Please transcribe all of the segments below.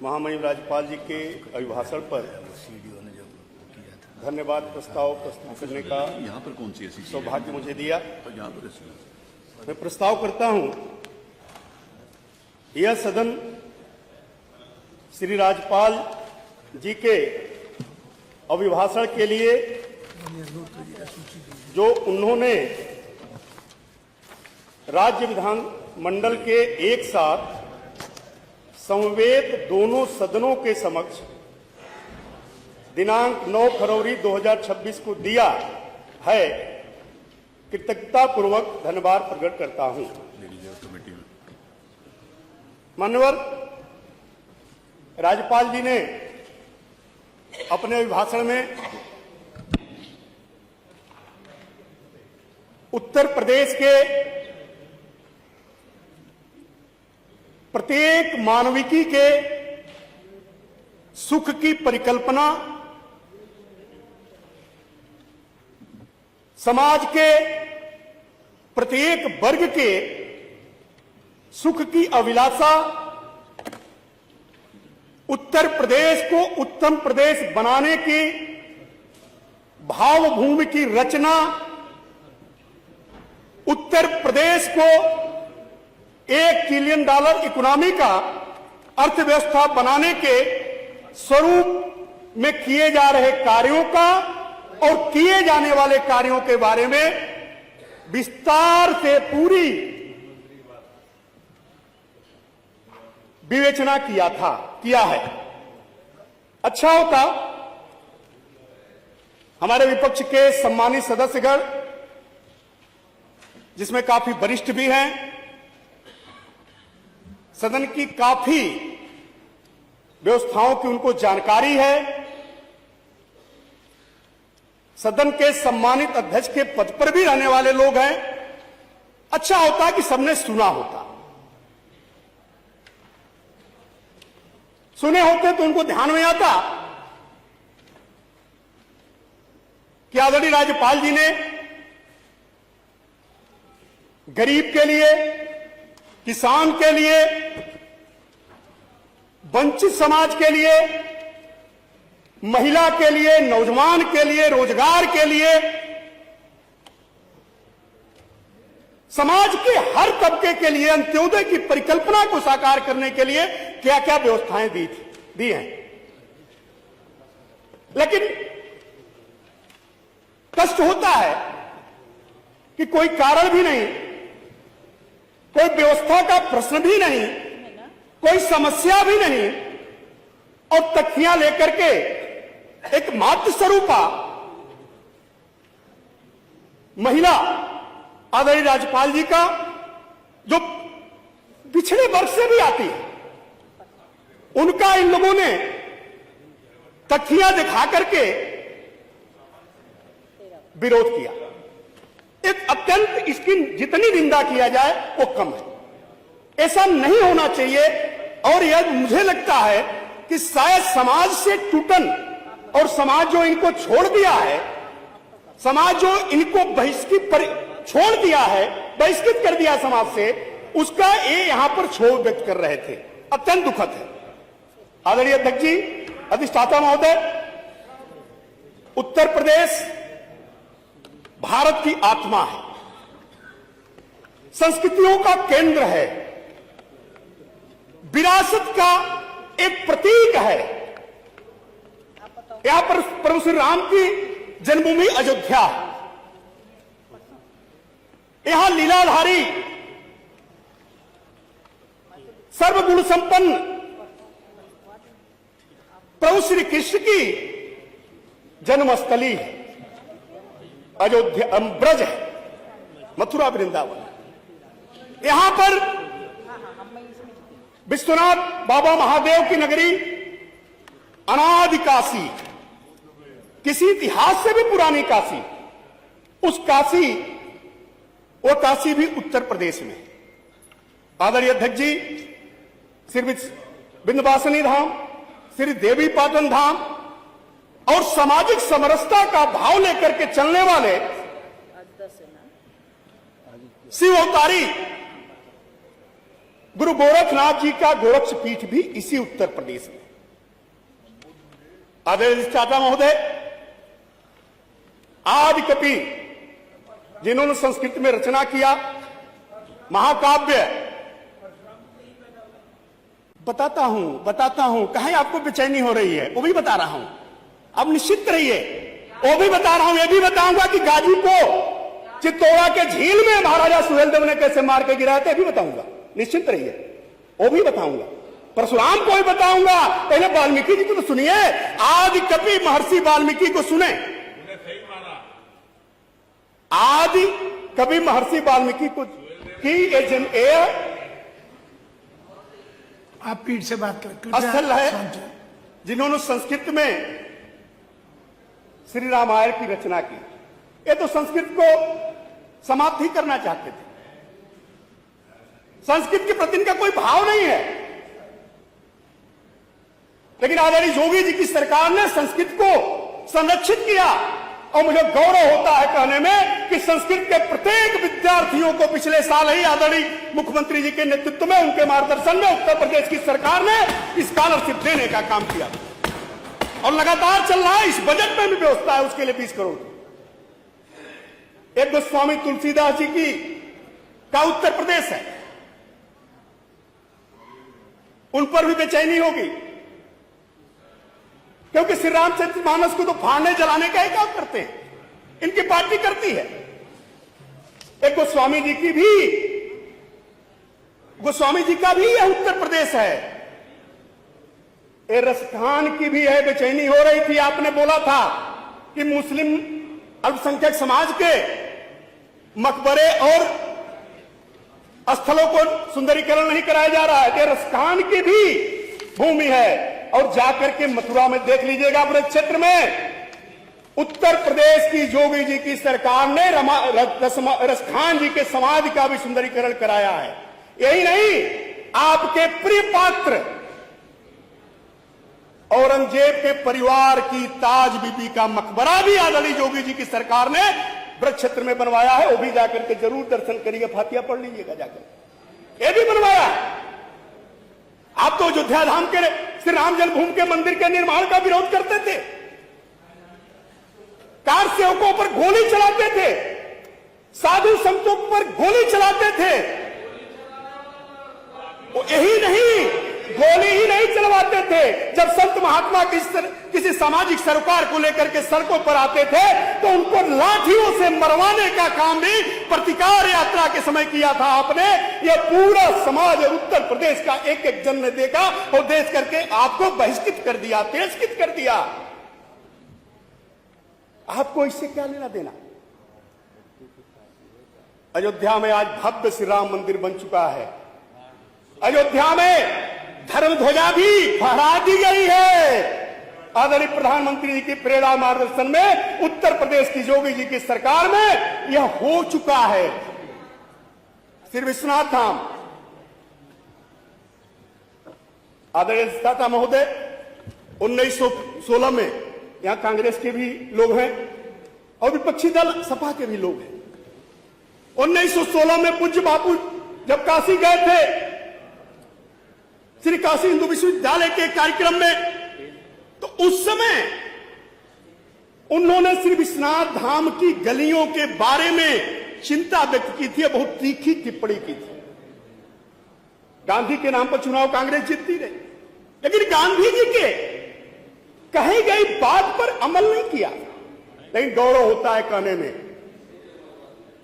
महामहिम राज्यपाल जी के अभिभाषण पर धन्यवाद प्रस्ताव प्रस्तुत करने का यहाँ पर कौन सी ऐसी सौभाग्य मुझे दिया। तो यहाँ पर मैं प्रस्ताव करता हूं, यह सदन श्री राज्यपाल जी के अभिभाषण के लिए जो उन्होंने राज्य विधान मंडल के एक साथ समवेत दोनों सदनों के समक्ष दिनांक 9 फरवरी 2026 को दिया है, कृतज्ञता पूर्वक धन्यवाद प्रकट करता हूं। माननीय राज्यपाल जी ने अपने अभिभाषण में उत्तर प्रदेश के प्रत्येक मानविकी के सुख की परिकल्पना, समाज के प्रत्येक वर्ग के सुख की अभिलाषा, उत्तर प्रदेश को उत्तम प्रदेश बनाने की भावभूमि की रचना, उत्तर प्रदेश को $1 ट्रिलियन इकोनॉमी का अर्थव्यवस्था बनाने के स्वरूप में किए जा रहे कार्यों का और किए जाने वाले कार्यों के बारे में विस्तार से पूरी विवेचना किया है। अच्छा होता हमारे विपक्ष के सम्मानित सदस्यगण, जिसमें काफी वरिष्ठ भी हैं, सदन की काफी व्यवस्थाओं की उनको जानकारी है, सदन के सम्मानित अध्यक्ष के पद पर भी रहने वाले लोग हैं। अच्छा होता कि सबने सुना होता, सुने होते तो उनको ध्यान में आता कि आदरणीय राज्यपाल जी ने गरीब के लिए, किसान के लिए, वंचित समाज के लिए, महिला के लिए, नौजवान के लिए, रोजगार के लिए, समाज के हर तबके के लिए अंत्योदय की परिकल्पना को साकार करने के लिए क्या क्या व्यवस्थाएं दी हैं। लेकिन कष्ट होता है कि कोई कारण भी नहीं, कोई व्यवस्था का प्रश्न भी नहीं, कोई समस्या भी नहीं, और तख्तियां लेकर के एक मातृ स्वरूपा महिला आदरणीय राज्यपाल जी का, जो पिछड़े वर्ग से भी आती है, उनका इन लोगों ने तख्तियां दिखा करके विरोध किया। एक अत्यंत, इसकी जितनी निंदा किया जाए वो कम है। ऐसा नहीं होना चाहिए। और यह मुझे लगता है कि शायद समाज से टूटन, और समाज जो इनको छोड़ दिया है, समाज जो इनको छोड़ दिया है, बहिष्कृत कर दिया समाज से, उसका ये यहां पर क्षोभ व्यक्त कर रहे थे। अत्यंत दुखद है। आदरणीय अध्यक्ष जी, अधिष्ठाता महोदय, उत्तर प्रदेश भारत की आत्मा है, संस्कृतियों का केंद्र है, विरासत का एक प्रतीक है। यहां पर प्रभु श्री राम की जन्मभूमि अयोध्या है। यहां लीलाधारी सर्वगुण संपन्न प्रभु श्री कृष्ण की जन्मस्थली है, अयोध्या ब्रज है, मथुरा वृंदावन। यहां पर विश्वनाथ बाबा महादेव की नगरी, अनादि काशी, किसी इतिहास से भी पुरानी काशी, उस काशी, वो काशी भी उत्तर प्रदेश में। आदरणीय अध्यक्ष जी, श्री विंध्यवासिनी धाम, श्री देवी पाटन धाम और सामाजिक समरसता का भाव लेकर के चलने वाले शिव अवतारी गुरु गोरखनाथ जी का गोरक्ष पीठ भी इसी उत्तर प्रदेश में। आदरणीय अधिष्ठाता महोदय, आदि कवि जिन्होंने संस्कृत में रचना किया, महाकाव्य, बताता हूं कहीं आपको बेचैनी हो रही है, वो भी बता रहा हूं, अब निश्चित रहिए, वो भी बता रहा हूं, ये भी बताऊंगा कि गाजी को चित्तौड़ा के झील में महाराजा सुहेलदेव ने कैसे मार के गिराया था, भी बताऊंगा, निश्चित रहिए, वो भी बताऊंगा। परशुराम को भी बताऊंगा। पहले वाल्मीकि जी को तो सुनिए, आदि कवि महर्षि वाल्मीकि को सुने, आदि कवि महर्षि वाल्मीकि को की आप पीठ से बात कर असल है जिन्होंने संस्कृत में श्री रामायण की रचना की। ये तो संस्कृत को समाप्त ही करना चाहते थे, संस्कृत के प्रति इनका कोई भाव नहीं है, लेकिन आदरणीय योगी जी की सरकार ने संस्कृत को संरक्षित किया। और मुझे गौरव होता है कहने में कि संस्कृत के प्रत्येक विद्यार्थियों को पिछले साल ही आदरणीय मुख्यमंत्री जी के नेतृत्व में, उनके मार्गदर्शन में उत्तर प्रदेश की सरकार ने स्कॉलरशिप देने का काम किया और लगातार चल रहा है। इस बजट में भी व्यवस्था है उसके लिए 20 करोड़। एक गोस्वामी तुलसीदास जी की का उत्तर प्रदेश है, उन पर भी बेचैनी होगी, क्योंकि श्री रामचरित मानस को तो फाड़ने जलाने का ही काम करते हैं, इनकी पार्टी करती है। एक गोस्वामी जी का भी यह उत्तर प्रदेश है। ए रसखान की भी है, बेचैनी हो रही थी। आपने बोला था कि मुस्लिम अल्पसंख्यक समाज के मकबरे और स्थलों को सुंदरीकरण नहीं कराया जा रहा है। ये रसखान की भी भूमि है। और जाकर के मथुरा में देख लीजिएगा, ब्रज क्षेत्र में उत्तर प्रदेश की योगी जी की सरकार ने रसखान जी के समाधि का भी सुंदरीकरण कराया है। यही नहीं, आपके प्रिय पात्र औरंगजेब के परिवार की ताज बीबी का मकबरा भी आदरणीय योगी जी की सरकार ने ब्रज क्षेत्र में बनवाया है। वो भी जाकर के जरूर दर्शन करिए, फातिया पढ़ लीजिएगा जाकर, ये भी बनवाया है। आप तो अयोध्या धाम के श्री राम जन्मभूमि के मंदिर के निर्माण का विरोध करते थे, कार सेवकों पर गोली चलाते थे, साधु संतों पर गोली चलाते थे। वो यही नहीं, गोली ही नहीं चलवाते थे। जब संत महात्मा किसी सामाजिक सरोकार को लेकर के सड़कों पर आते थे तो उनको लाठियों से मरवाने का काम भी प्रतिकार यात्रा के समय किया था आपने। यह पूरा समाज और उत्तर प्रदेश का एक एक जन ने देखा और देख करके आपको बहिष्कृत कर दिया, तिरस्कृत कर दिया। आपको इससे क्या लेना देना? अयोध्या में आज भव्य श्री राम मंदिर बन चुका है। अयोध्या में धर्म ध्वजा भी फहरा दी गई है। आदरणीय प्रधानमंत्री जी की प्रेरणा मार्गदर्शन में उत्तर प्रदेश की योगी जी की सरकार में यह हो चुका है। श्री विश्वनाथ धाम, आदरणीय दाता महोदय, 1916 में यहां कांग्रेस के भी लोग हैं और विपक्षी दल सपा के भी लोग हैं। 1916 में पूज्य बापू जब काशी गए थे श्री काशी हिंदू विश्वविद्यालय के कार्यक्रम में, तो उस समय उन्होंने श्री विश्वनाथ धाम की गलियों के बारे में चिंता व्यक्त की थी, बहुत तीखी टिप्पणी की थी। गांधी के नाम पर चुनाव कांग्रेस जीतती रही, लेकिन गांधी जी के कही गई बात पर अमल नहीं किया। लेकिन गौरव होता है कहने में,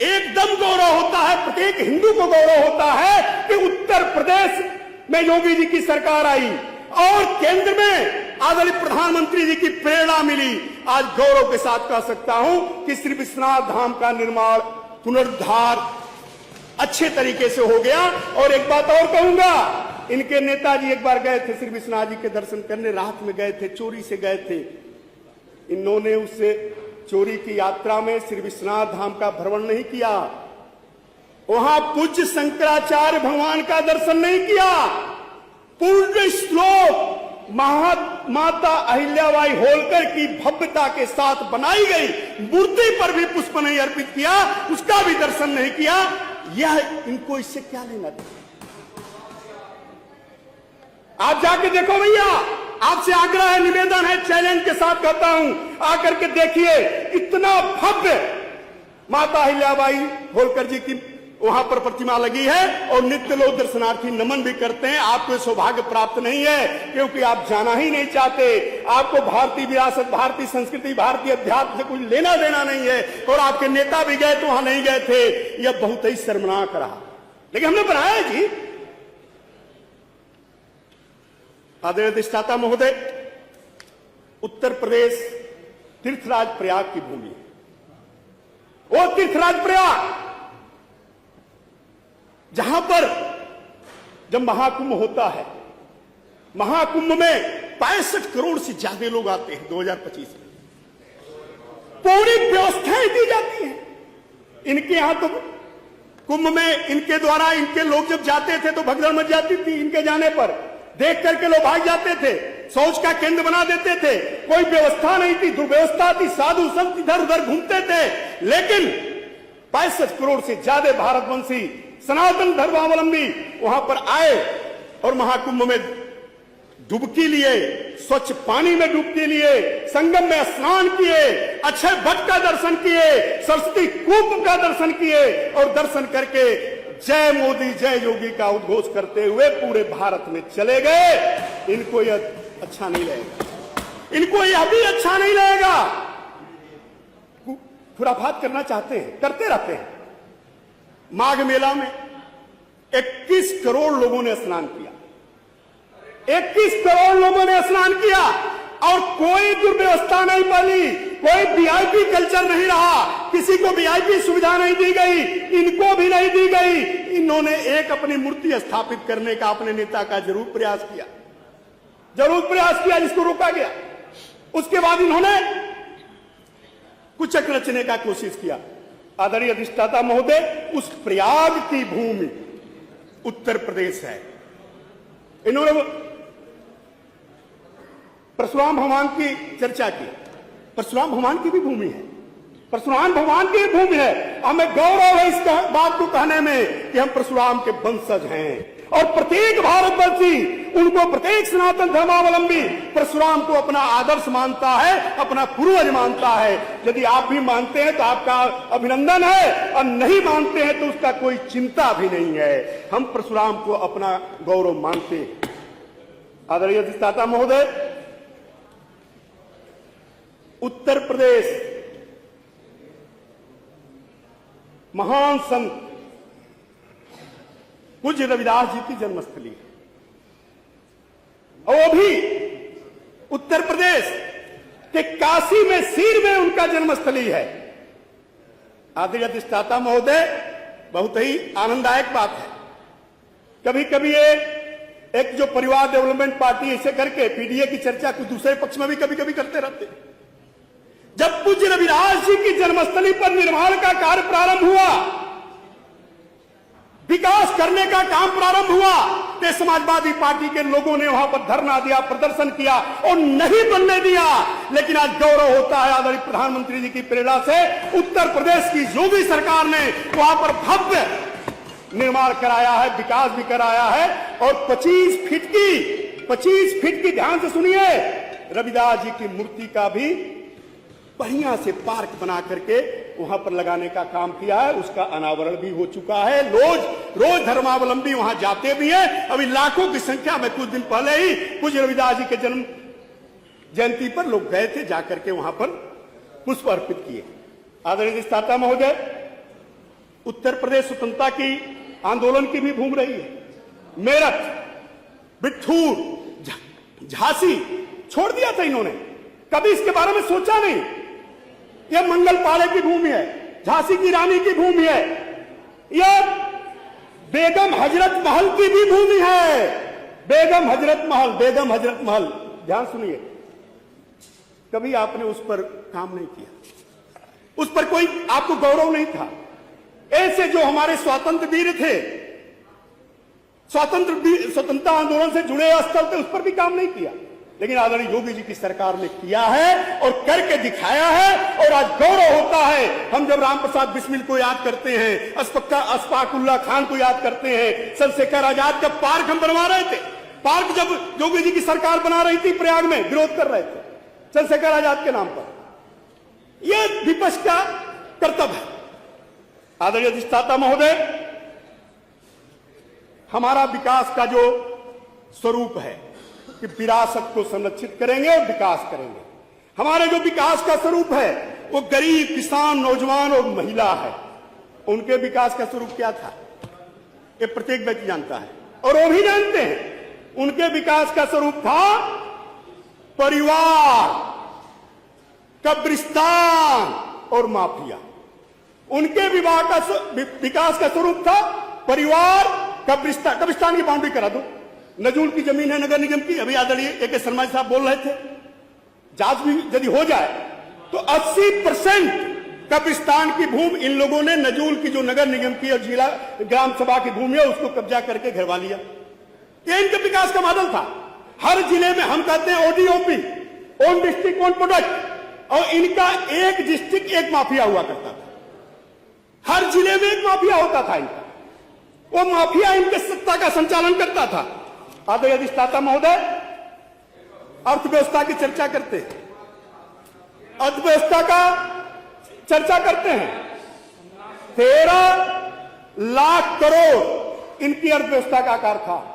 एकदम गौरव होता है, प्रत्येक हिंदू को गौरव होता है कि उत्तर प्रदेश में योगी जी की सरकार आई और केंद्र में आदरणीय प्रधानमंत्री जी की प्रेरणा मिली। आज गौरव के साथ कह सकता हूं कि श्री विश्वनाथ धाम का निर्माण, पुनरुद्धार अच्छे तरीके से हो गया। और एक बात और कहूंगा, इनके नेताजी एक बार गए थे श्री विश्वनाथ जी के दर्शन करने, रात में गए थे, चोरी से गए थे। इन्होंने उससे चोरी की यात्रा में श्री विश्वनाथ धाम का भ्रमण नहीं किया, वहां पूज्य शंकराचार्य भगवान का दर्शन नहीं किया। पूर्ण श्लोक माता अहिल्याबाई होलकर की भव्यता के साथ बनाई गई मूर्ति पर भी पुष्प नहीं अर्पित किया, उसका भी दर्शन नहीं किया। यह इनको इससे क्या लेना देना? आप जाके देखो भैया, आपसे आग्रह है, निवेदन है, चैलेंज के साथ कहता हूं, आकर के देखिए, इतना भव्य माता अहिल्याबाई होलकर जी की वहां पर प्रतिमा लगी है और नित्य लोग दर्शनार्थी नमन भी करते हैं। आपको सौभाग्य प्राप्त नहीं है क्योंकि आप जाना ही नहीं चाहते। आपको भारतीय विरासत, भारतीय संस्कृति, भारतीय अध्यात्म से कुछ लेना देना नहीं है और आपके नेता भी गए तो वहां नहीं गए थे। यह बहुत ही शर्मनाक रहा, लेकिन हमने बनाया जी। आदरणीय अधिष्ठाता महोदय, उत्तर प्रदेश तीर्थराज प्रयाग की भूमि है। वो तीर्थराज प्रयाग जहां पर जब महाकुंभ होता है, महाकुंभ में 65 करोड़ से ज्यादा लोग आते हैं 2025 में, पूरी व्यवस्थाएं दी जाती हैं। इनके यहां तो कुंभ में इनके द्वारा इनके लोग जब जाते थे तो भगदड़ मच जाती थी। इनके जाने पर देख करके लोग भाग जाते थे, शौच का केंद्र बना देते थे, कोई व्यवस्था नहीं थी, दुर्व्यवस्था थी, साधु संत इधर उधर घूमते थे। लेकिन 65 करोड़ से ज्यादा भारतवंशी सनातन धर्मावलंबी वहां पर आए और महाकुंभ में डुबकी लिए, स्वच्छ पानी में डुबकी लिए, संगम में स्नान किए, अक्षय वट का दर्शन किए, सरस्वती कूप का दर्शन किए और दर्शन करके जय मोदी जय योगी का उद्घोष करते हुए पूरे भारत में चले गए। इनको यह अच्छा नहीं लगेगा, इनको यह भी अच्छा नहीं लगेगा। खुराफात करना चाहते हैं, करते रहते हैं। माघ मेला में 21 करोड़ लोगों ने स्नान किया, 21 करोड़ लोगों ने स्नान किया और कोई दुर्व्यवस्था नहीं बनी, कोई वीआईपी कल्चर नहीं रहा, किसी को वीआईपी सुविधा नहीं दी गई, इनको भी नहीं दी गई। इन्होंने एक अपनी मूर्ति स्थापित करने का अपने नेता का जरूर प्रयास किया, जिसको रोका गया। उसके बाद इन्होंने कुचक रचने का कोशिश किया। आदरणीय अधिष्ठाता महोदय, उस प्रयाग की भूमि उत्तर प्रदेश है। इन्होंने परशुराम भगवान की चर्चा की, परशुराम भगवान की भी भूमि है, परशुराम भगवान की भूमि है। हमें गौरव है इस बात को कहने में कि हम परशुराम के वंशज हैं और प्रत्येक भारतवासी उनको, प्रत्येक सनातन धर्मावलंबी परशुराम को अपना आदर्श मानता है, अपना पूर्वज मानता है। यदि आप भी मानते हैं तो आपका अभिनंदन है और नहीं मानते हैं तो उसका कोई चिंता भी नहीं है। हम परशुराम को अपना गौरव मानते हैं। आदरणीय अधिष्ठाता महोदय, उत्तर प्रदेश महान संत पूज्य रविदास जी की जन्मस्थली है और वो भी उत्तर प्रदेश के काशी में, सीर में उनका जन्मस्थली है। आदरणीय अधिष्ठाता महोदय, बहुत ही आनंददायक बात है। कभी कभी ये एक जो परिवार डेवलपमेंट पार्टी ऐसे करके पीडीए की चर्चा कुछ दूसरे पक्ष में भी कभी कभी करते रहते हैं। जब पूज्य रविदास जी की जन्मस्थली पर निर्माण का कार्य प्रारंभ हुआ, विकास करने का काम प्रारंभ हुआ, तो समाजवादी पार्टी के लोगों ने वहां पर धरना दिया, प्रदर्शन किया और नहीं बनने दिया। लेकिन आज गौरव होता है आदरणीय प्रधानमंत्री जी की प्रेरणा से उत्तर प्रदेश की योगी सरकार ने वहां पर भव्य निर्माण कराया है, विकास भी कराया है और 25 फीट की ध्यान से सुनिए, रविदास जी की मूर्ति का भी बढ़िया से पार्क बना करके वहां पर लगाने का काम किया है। उसका अनावरण भी हो चुका है। रोज धर्मावलंबी वहां जाते भी हैं। अभी लाखों की संख्या में कुछ दिन पहले ही पूज्य रविदास जी के जन्म जयंती पर लोग गए थे, जाकर के वहां पर पुष्प अर्पित किए। आदरणीय अधिष्ठाता महोदय, उत्तर प्रदेश स्वतंत्रता की आंदोलन की भी भूमि रही है। मेरठ, बिठूर, झांसी छोड़ दिया था इन्होंने, कभी इसके बारे में सोचा नहीं। यह मंगल पाले की भूमि है, झांसी की रानी की भूमि है, यह बेगम हजरत महल की भी भूमि है। बेगम हजरत महल, ध्यान सुनिए, कभी आपने उस पर काम नहीं किया, उस पर कोई आपको गौरव नहीं था। ऐसे जो हमारे स्वतंत्र वीर थे, स्वतंत्रता आंदोलन से जुड़े स्थल थे, उस पर भी काम नहीं किया। लेकिन आदरणीय योगी जी की सरकार ने किया है और करके दिखाया है और आज गौरव होता है। हम जब राम प्रसाद बिस्मिल को याद करते हैं, अशफाकुल्लाह खान को याद करते हैं, चंद्रशेखर आजाद का पार्क हम बनवा रहे थे, पार्क जब योगी जी की सरकार बना रही थी प्रयाग में विरोध कर रहे थे चंद्रशेखर आजाद के नाम पर। यह विपक्ष का कर्तव्य है। आदरणीय अधिष्ठाता महोदय, हमारा विकास का जो स्वरूप है कि विरासत को संरक्षित करेंगे और विकास करेंगे। हमारे जो विकास का स्वरूप है वो गरीब, किसान, नौजवान और महिला है। उनके विकास का स्वरूप क्या था ये प्रत्येक व्यक्ति जानता है और वो भी जानते हैं। उनके विकास का स्वरूप था परिवार, कब्रिस्तान और माफिया। उनके विकास का स्वरूप था परिवार, कब्रिस्तान। कब्रिस्तान की बाउंड्री करा दो, नजूल की जमीन है नगर निगम की। अभी आदरणीय ए.के. शर्मा साहब बोल रहे थे, जांच भी यदि हो जाए तो 80% कब्रिस्तान की भूमि इन लोगों ने नजूल की जो नगर निगम की और जिला ग्राम सभा की भूमि है उसको कब्जा करके घेरवा लिया। ये इनके विकास का मॉडल था। हर जिले में हम कहते हैं ODOP, own district own product, और इनका एक डिस्ट्रिक्ट एक माफिया हुआ करता था। हर जिले में एक माफिया होता था इनका, वो माफिया इनके सत्ता का संचालन करता था। आदरणीय अधिष्ठाता महोदय, अर्थव्यवस्था की चर्चा करते हैं, अर्थव्यवस्था का चर्चा करते हैं। 13 लाख करोड़ इनकी अर्थव्यवस्था का आकार था।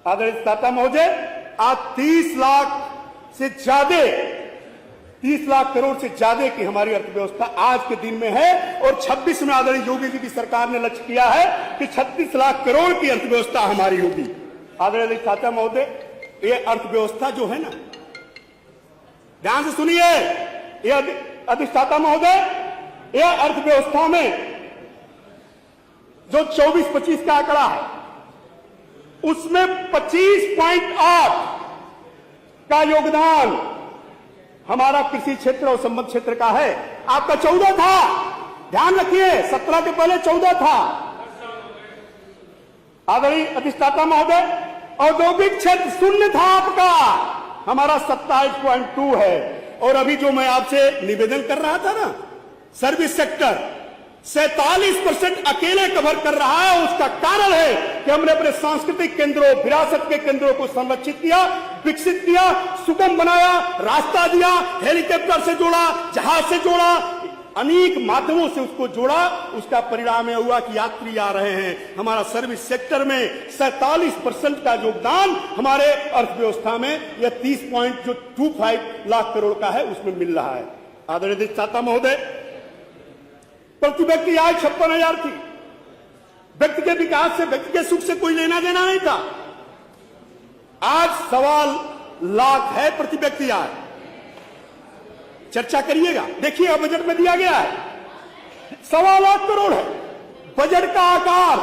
आदरणीय अधिष्ठाता महोदय, आज 30 लाख से ज्यादा 30 लाख करोड़ से ज्यादा की हमारी अर्थव्यवस्था आज के दिन में है। और 26 में आदरणीय योगी जी की सरकार ने लक्ष्य किया है कि 36 लाख करोड़ की अर्थव्यवस्था हमारी होगी। आदरणीय अधिष्ठाता महोदय, ये अर्थव्यवस्था जो है ना, ध्यान से सुनिए, ये अधिष्ठाता महोदय, यह अर्थव्यवस्था में जो 24-25 का आंकड़ा है उसमें 25.8 का योगदान हमारा कृषि क्षेत्र और संबद्ध क्षेत्र का है। आपका 14 था, ध्यान रखिए, 17 के पहले 14 था। आदरणीय अधिष्ठाता महोदय, औद्योगिक क्षेत्र शून्य था आपका, हमारा 27.2 है। और अभी जो मैं आपसे निवेदन कर रहा था ना, सर्विस सेक्टर 47% अकेले कवर कर रहा है। उसका कारण है कि हमने अपने सांस्कृतिक केंद्रों, विरासत के केंद्रों को संरक्षित किया, विकसित किया, सुगम बनाया, रास्ता दिया, हेलीकॉप्टर से जोड़ा, जहाज से जोड़ा, अनेक माध्यमों से उसको जोड़ा। उसका परिणाम यह हुआ कि यात्री आ रहे हैं। हमारा सर्विस सेक्टर में 47% का योगदान हमारे अर्थव्यवस्था में यह 30.25 लाख करोड़ का है, उसमें मिल रहा है। आदरणीय अधिष्ठाता महोदय, प्रति व्यक्ति आय 56,000 थी। व्यक्ति के विकास से, व्यक्ति के सुख से कोई लेना देना नहीं था। आज 1.25 लाख है प्रति व्यक्ति आय। चर्चा करिएगा, देखिए बजट में दिया गया है 1.25 लाख करोड़ है बजट का आकार।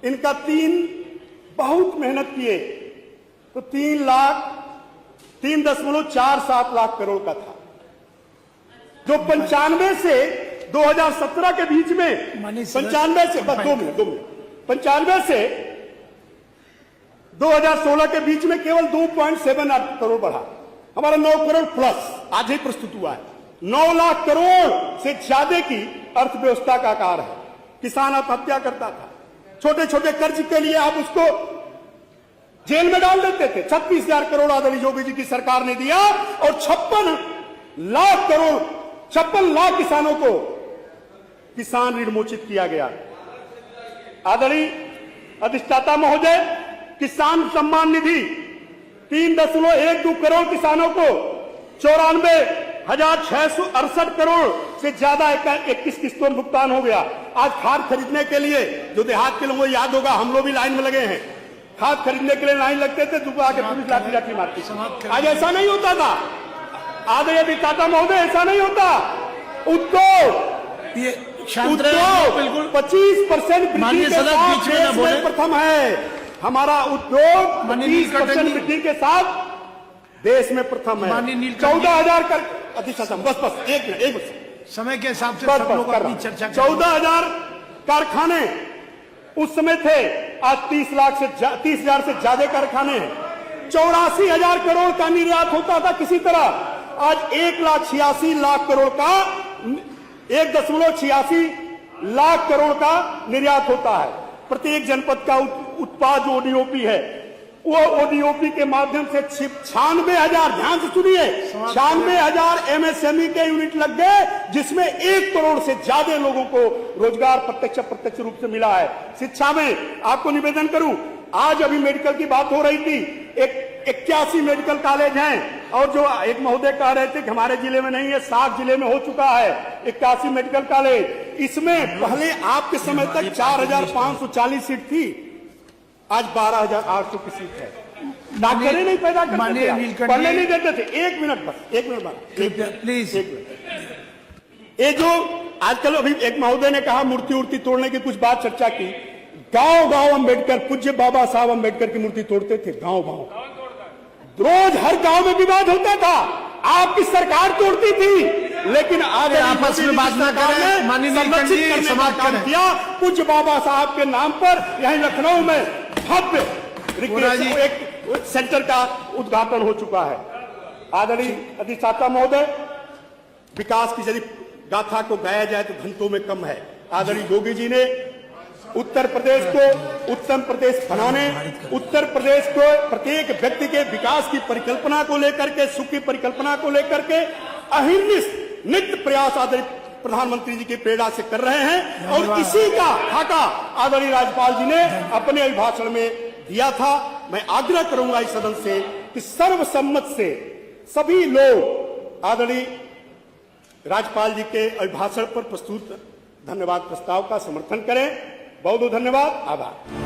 इनका 3 मेहनत किए तो 3.47 लाख करोड़ का था, जो 95 से 2017 के बीच में 95 से 95 से 2016 के बीच में केवल 2.78 करोड़ बढ़ा। हमारा 9 करोड़ प्लस आज ही प्रस्तुत हुआ है। 9 लाख करोड़ से ज्यादा की अर्थव्यवस्था का आकार है। किसान आत्महत्या करता था, छोटे छोटे कर्ज के लिए आप उसको जेल में डाल देते थे। 36,000 करोड़ आदरणीय योगी जी की सरकार ने दिया और 56 लाख किसानों को किसान ऋण मोचित किया गया। आदरणीय अधिष्ठाता महोदय, किसान सम्मान निधि 3.12 करोड़ किसानों को 94,668 करोड़ से ज्यादा 21 किस्तों में भुगतान हो गया। आज खाद खरीदने के लिए, जो देहात के लोगों को याद होगा, हम लोग भी लाइन में लगे हैं। खाद खरीदने के लिए लाइन लगते थे, दुबा के पुलिस लाठी मारती। आज ऐसा नहीं होता था। आदरणीय अधिष्ठाता महोदय, ऐसा नहीं होता। उद्योग 25% वृद्धि के साथ देश में प्रथम है। हमारा उद्योग 25% वृद्धि के साथ देश में प्रथम है। 14,000 कर अधिष्ठाता, बस एक मिनट समय के हिसाब से सब लोग अपनी चर्चा करें। 14,000 कारखाने उस समय थे, आज 30,000 से ज्यादा कारखाने हैं। 84,000 करोड़ का निर्यात होता था किसी तरह, आज 1,86,000 लाख करोड़ का 1.86 लाख करोड़ का निर्यात होता है। प्रत्येक जनपद का उत्पाद जो ओडीओपी है वो ओडीओपी के माध्यम से 96,000, ध्यान से सुनिए, 96,000 एमएसएमई के यूनिट लग गए, जिसमें 1 करोड़ से ज्यादा लोगों को रोजगार प्रत्यक्ष रूप से मिला है। शिक्षा में आपको निवेदन करूं, आज अभी मेडिकल की बात हो रही थी, 81 मेडिकल कॉलेज हैं, और जो एक महोदय कह रहे थे कि हमारे जिले में नहीं है, 7 जिले में हो चुका है 81 मेडिकल कॉलेज। इसमें पहले आपके समय तक 4,540 सीट थी, आज 12,800 की सीट है। डॉक्टर नहीं पैदा करते थे, पढ़ने नहीं देते थे। एक मिनट बाद प्लीज। ये जो आजकल अभी एक महोदय ने कहा मूर्ति उर्ति तोड़ने की कुछ बात चर्चा की, गांव गांव अम्बेडकर, पूज्य बाबा साहब अम्बेडकर की मूर्ति तोड़ते थे, गांव गांव, रोज हर गांव में विवाद होता था, आपकी सरकार तोड़ती थी, लेकिन आज आपस में बात ना करें, माननीय समाप्त काम किया। पूज्य बाबा साहब के नाम पर यहीं लखनऊ में भव्य एक सेंटर का उद्घाटन हो चुका है। आदरणीय अधिष्ठाता महोदय, विकास की यदि गाथा को गाया जाए तो घंटों में कम है। आदरणीय योगी जी ने उत्तर प्रदेश को उत्तम प्रदेश बनाने, उत्तर प्रदेश को प्रत्येक व्यक्ति के विकास की परिकल्पना को लेकर के, सुख की परिकल्पना को लेकर के अहिर्निश नित्य प्रयास आदरणीय प्रधानमंत्री जी की प्रेरणा से कर रहे हैं, और इसी का खाका आदरणीय राज्यपाल जी ने अपने अभिभाषण में दिया था। मैं आग्रह करूंगा इस सदन से कि सर्वसम्मत से सभी लोग आदरणीय राज्यपाल जी के अभिभाषण पर प्रस्तुत धन्यवाद प्रस्ताव का समर्थन करें। बहुत बहुत धन्यवाद, आभार।